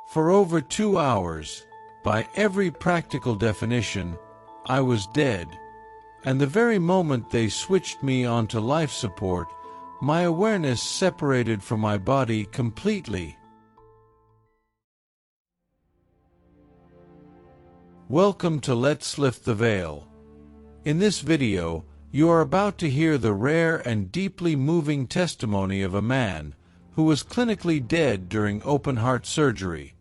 For over 2 hours, by every practical definition, I was dead, and the very moment they switched me onto life support, my awareness separated from my body completely. Welcome to Let's Lift the Veil. In this video, you are about to hear the rare and deeply moving testimony of a man who was clinically dead during open-heart surgery.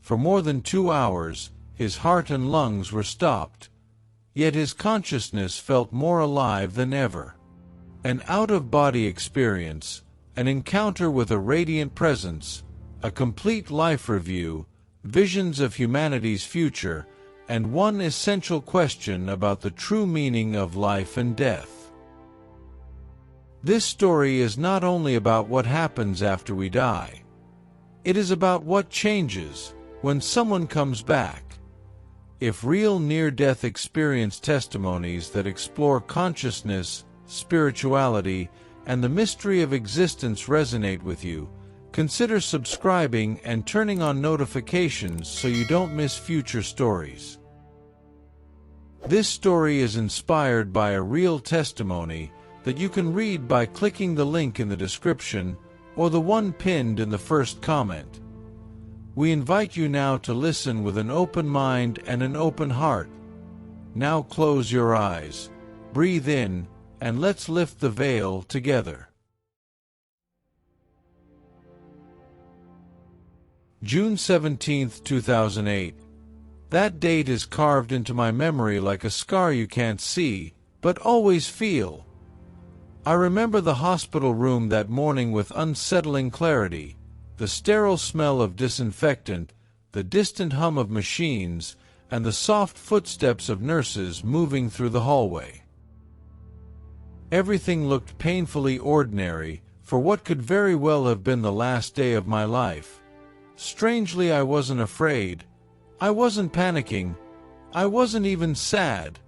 For more than 2 hours, his heart and lungs were stopped, yet his consciousness felt more alive than ever. An out-of-body experience, an encounter with a radiant presence, a complete life review, visions of humanity's future, and one essential question about the true meaning of life and death. This story is not only about what happens after we die. It is about what changes when someone comes back. If real near-death experience testimonies that explore consciousness, spirituality, and the mystery of existence resonate with you, consider subscribing and turning on notifications so you don't miss future stories. This story is inspired by a real testimony that you can read by clicking the link in the description or the one pinned in the first comment. We invite you now to listen with an open mind and an open heart. Now close your eyes, breathe in, and let's lift the veil together. June 17, 2008. That date is carved into my memory like a scar you can't see, but always feel. I remember the hospital room that morning with unsettling clarity, the sterile smell of disinfectant, the distant hum of machines, and the soft footsteps of nurses moving through the hallway. Everything looked painfully ordinary for what could very well have been the last day of my life. Strangely, I wasn't afraid. I wasn't panicking. I wasn't even sad.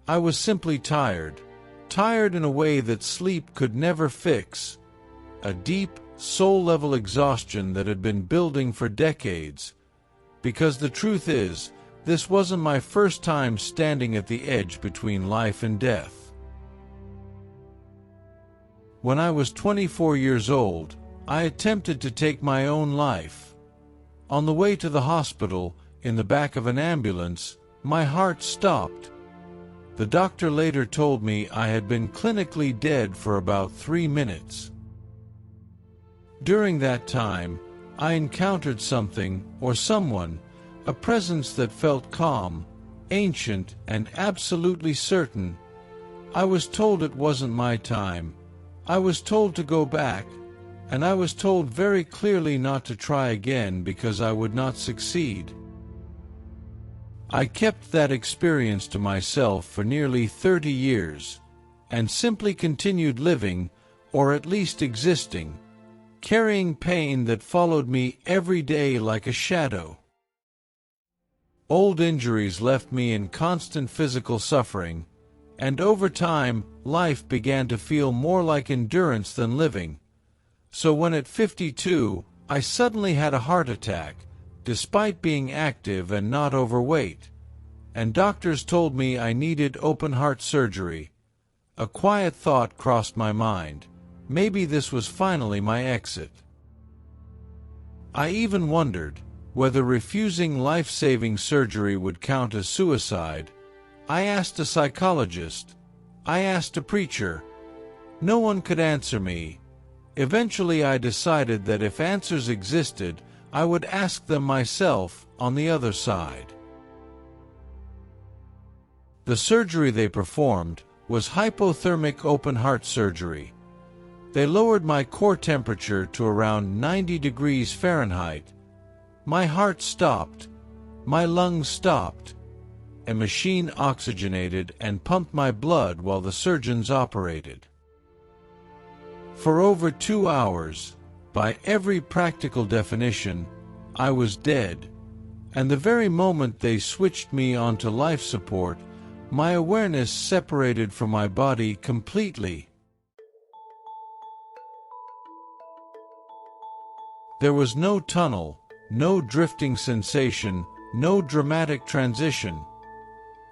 I was simply tired. Tired in a way that sleep could never fix. A deep, soul-level exhaustion that had been building for decades. Because the truth is, this wasn't my first time standing at the edge between life and death. When I was 24 years old, I attempted to take my own life. On the way to the hospital, in the back of an ambulance, my heart stopped. The doctor later told me I had been clinically dead for about 3 minutes. During that time, I encountered something, or someone, a presence that felt calm, ancient, and absolutely certain. I was told it wasn't my time. I was told to go back, and I was told very clearly not to try again because I would not succeed. I kept that experience to myself for nearly 30 years, and simply continued living, or at least existing, carrying pain that followed me every day like a shadow. Old injuries left me in constant physical suffering, and over time, life began to feel more like endurance than living. So when at 52, I suddenly had a heart attack, despite being active and not overweight, and doctors told me I needed open-heart surgery. A quiet thought crossed my mind. Maybe this was finally my exit. I even wondered whether refusing life-saving surgery would count as suicide. I asked a psychologist. I asked a preacher. No one could answer me. Eventually I decided that if answers existed, I would ask them myself on the other side. The surgery they performed was hypothermic open-heart surgery. They lowered my core temperature to around 90 degrees Fahrenheit. My heart stopped. My lungs stopped. A machine oxygenated and pumped my blood while the surgeons operated. For over 2 hours, by every practical definition, I was dead, and the very moment they switched me onto life support, my awareness separated from my body completely. There was no tunnel, no drifting sensation, no dramatic transition.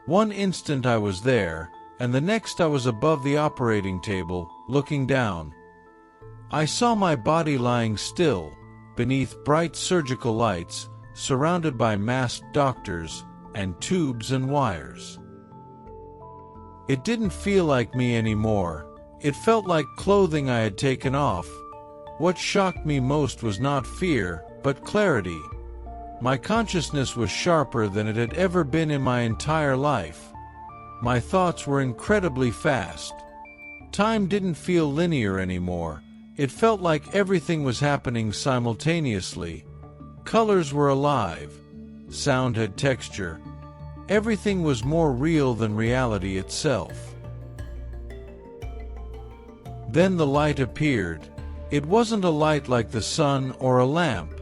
One instant I was there, and the next I was above the operating table, looking down. I saw my body lying still, beneath bright surgical lights, surrounded by masked doctors, and tubes and wires. It didn't feel like me anymore. It felt like clothing I had taken off. What shocked me most was not fear, but clarity. My consciousness was sharper than it had ever been in my entire life. My thoughts were incredibly fast. Time didn't feel linear anymore. It felt like everything was happening simultaneously. Colors were alive. Sound had texture. Everything was more real than reality itself. Then the light appeared. It wasn't a light like the sun or a lamp.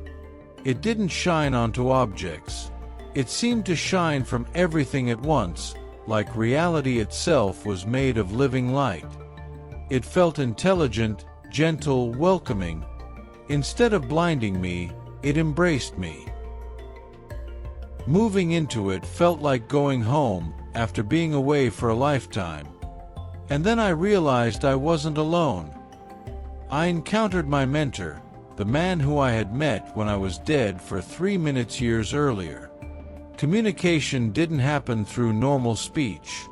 It didn't shine onto objects. It seemed to shine from everything at once, like reality itself was made of living light. It felt intelligent, gentle, welcoming. Instead of blinding me, it embraced me. Moving into it felt like going home after being away for a lifetime. And then I realized I wasn't alone. I encountered my mentor, the man who I had met when I was dead for 3 minutes years earlier. Communication didn't happen through normal speech.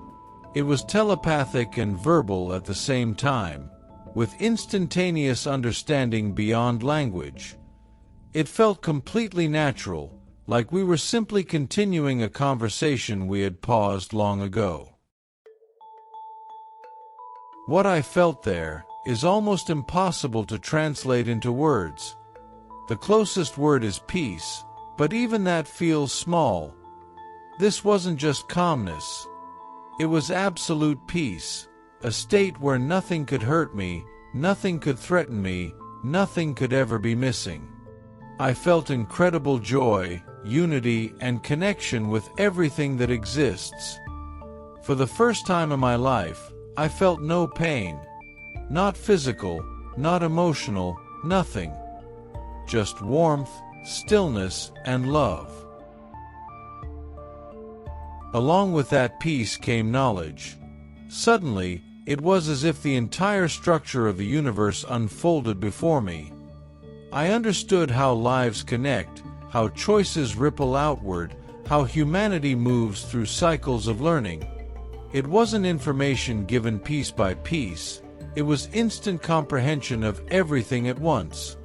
It was telepathic and verbal at the same time, with instantaneous understanding beyond language. It felt completely natural, like we were simply continuing a conversation we had paused long ago. What I felt there is almost impossible to translate into words. The closest word is peace, but even that feels small. This wasn't just calmness. It was absolute peace, a state where nothing could hurt me, nothing could threaten me, nothing could ever be missing. I felt incredible joy, unity, and connection with everything that exists. For the first time in my life, I felt no pain. Not physical, not emotional, nothing. Just warmth, stillness, and love. Along with that peace came knowledge. Suddenly, it was as if the entire structure of the universe unfolded before me. I understood how lives connect, how choices ripple outward, how humanity moves through cycles of learning. It wasn't information given piece by piece. It was instant comprehension of everything at once.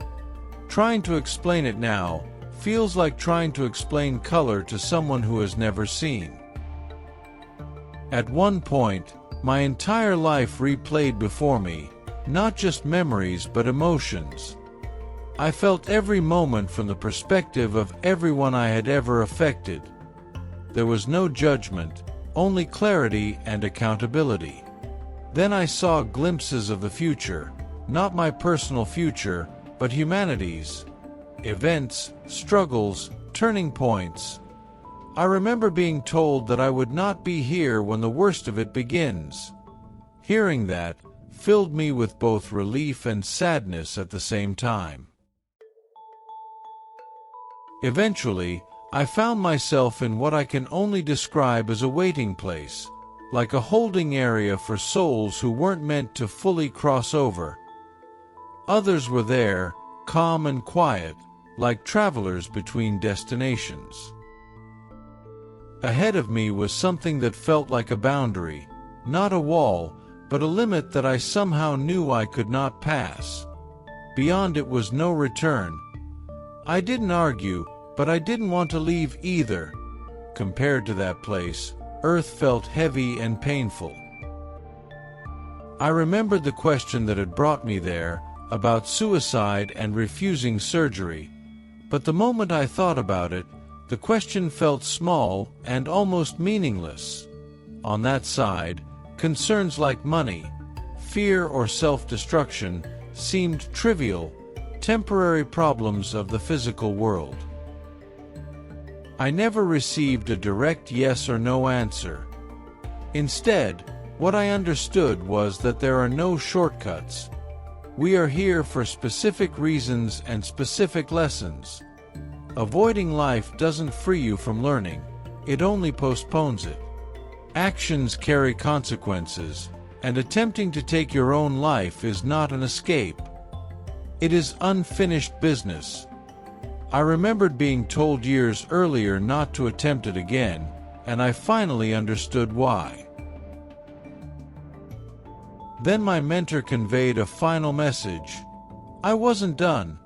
Trying to explain it now feels like trying to explain color to someone who has never seen. At one point, my entire life replayed before me, not just memories but emotions. I felt every moment from the perspective of everyone I had ever affected. There was no judgment, only clarity and accountability. Then I saw glimpses of the future, not my personal future, but humanity's. Events, struggles, turning points. I remember being told that I would not be here when the worst of it begins. Hearing that filled me with both relief and sadness at the same time. Eventually, I found myself in what I can only describe as a waiting place, like a holding area for souls who weren't meant to fully cross over. Others were there, calm and quiet, like travelers between destinations. Ahead of me was something that felt like a boundary, not a wall, but a limit that I somehow knew I could not pass. Beyond it was no return. I didn't argue, but I didn't want to leave either. Compared to that place, Earth felt heavy and painful. I remembered the question that had brought me there, about suicide and refusing surgery. But the moment I thought about it, the question felt small and almost meaningless. On that side, concerns like money, fear or self-destruction seemed trivial, temporary problems of the physical world. I never received a direct yes or no answer. Instead, what I understood was that there are no shortcuts. We are here for specific reasons and specific lessons. Avoiding life doesn't free you from learning, it only postpones it. Actions carry consequences, and attempting to take your own life is not an escape. It is unfinished business. I remembered being told years earlier not to attempt it again, and I finally understood why. Then my mentor conveyed a final message. I wasn't done.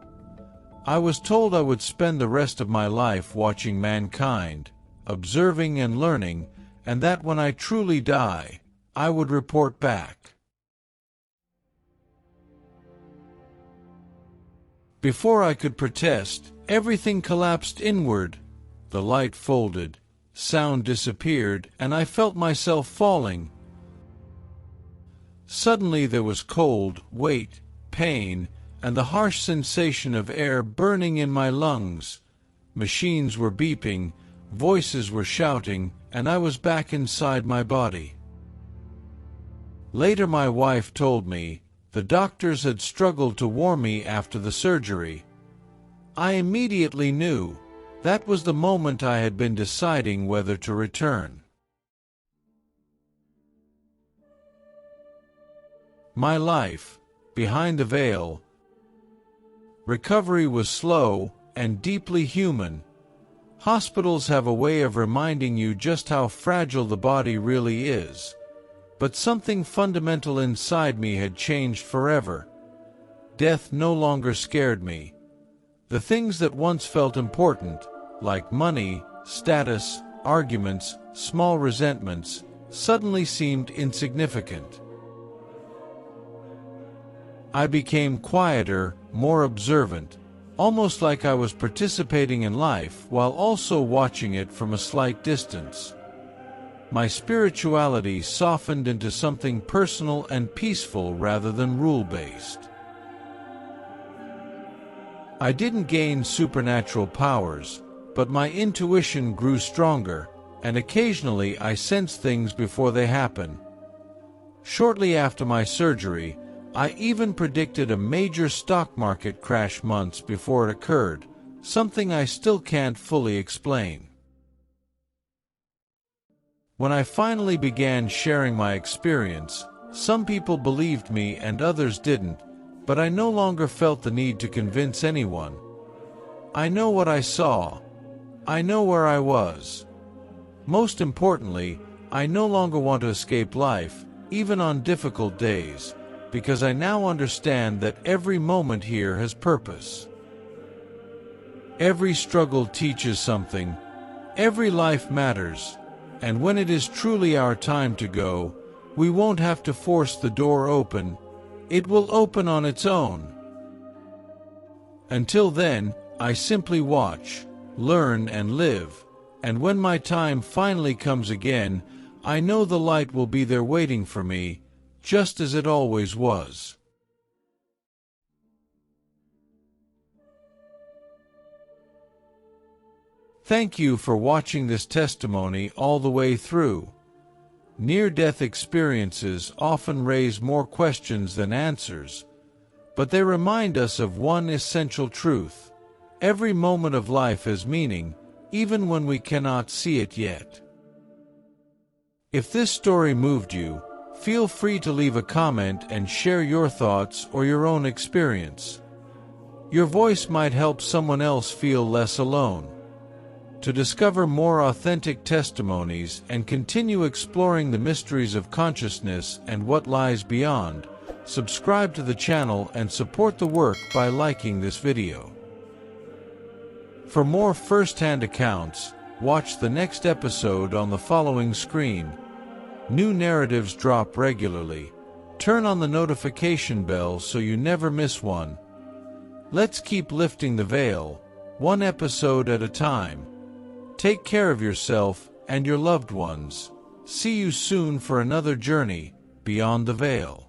I was told I would spend the rest of my life watching mankind, observing and learning, and that when I truly die, I would report back. Before I could protest, everything collapsed inward. The light folded, sound disappeared, and I felt myself falling. Suddenly there was cold, weight, pain, and the harsh sensation of air burning in my lungs. Machines were beeping, voices were shouting, and I was back inside my body. Later my wife told me, the doctors had struggled to warm me after the surgery. I immediately knew. That was the moment I had been deciding whether to return. My life, behind the veil. Recovery was slow and deeply human. Hospitals have a way of reminding you just how fragile the body really is. But something fundamental inside me had changed forever. Death no longer scared me. The things that once felt important, like money, status, arguments, small resentments, suddenly seemed insignificant. I became quieter, more observant, almost like I was participating in life while also watching it from a slight distance. My spirituality softened into something personal and peaceful rather than rule-based. I didn't gain supernatural powers, but my intuition grew stronger, and occasionally I sensed things before they happen. Shortly after my surgery, I even predicted a major stock market crash months before it occurred, something I still can't fully explain. When I finally began sharing my experience, some people believed me and others didn't, but I no longer felt the need to convince anyone. I know what I saw. I know where I was. Most importantly, I no longer want to escape life, even on difficult days, because I now understand that every moment here has purpose. Every struggle teaches something. Every life matters. And when it is truly our time to go, we won't have to force the door open. It will open on its own. Until then, I simply watch, learn, and live. And when my time finally comes again, I know the light will be there waiting for me, just as it always was. Thank you for watching this testimony all the way through. Near-death experiences often raise more questions than answers, but they remind us of one essential truth. Every moment of life has meaning, even when we cannot see it yet. If this story moved you, feel free to leave a comment and share your thoughts or your own experience. Your voice might help someone else feel less alone. To discover more authentic testimonies and continue exploring the mysteries of consciousness and what lies beyond, subscribe to the channel and support the work by liking this video. For more first-hand accounts, watch the next episode on the following screen. New narratives drop regularly. Turn on the notification bell so you never miss one. Let's keep lifting the veil, one episode at a time. Take care of yourself and your loved ones. See you soon for another journey beyond the veil.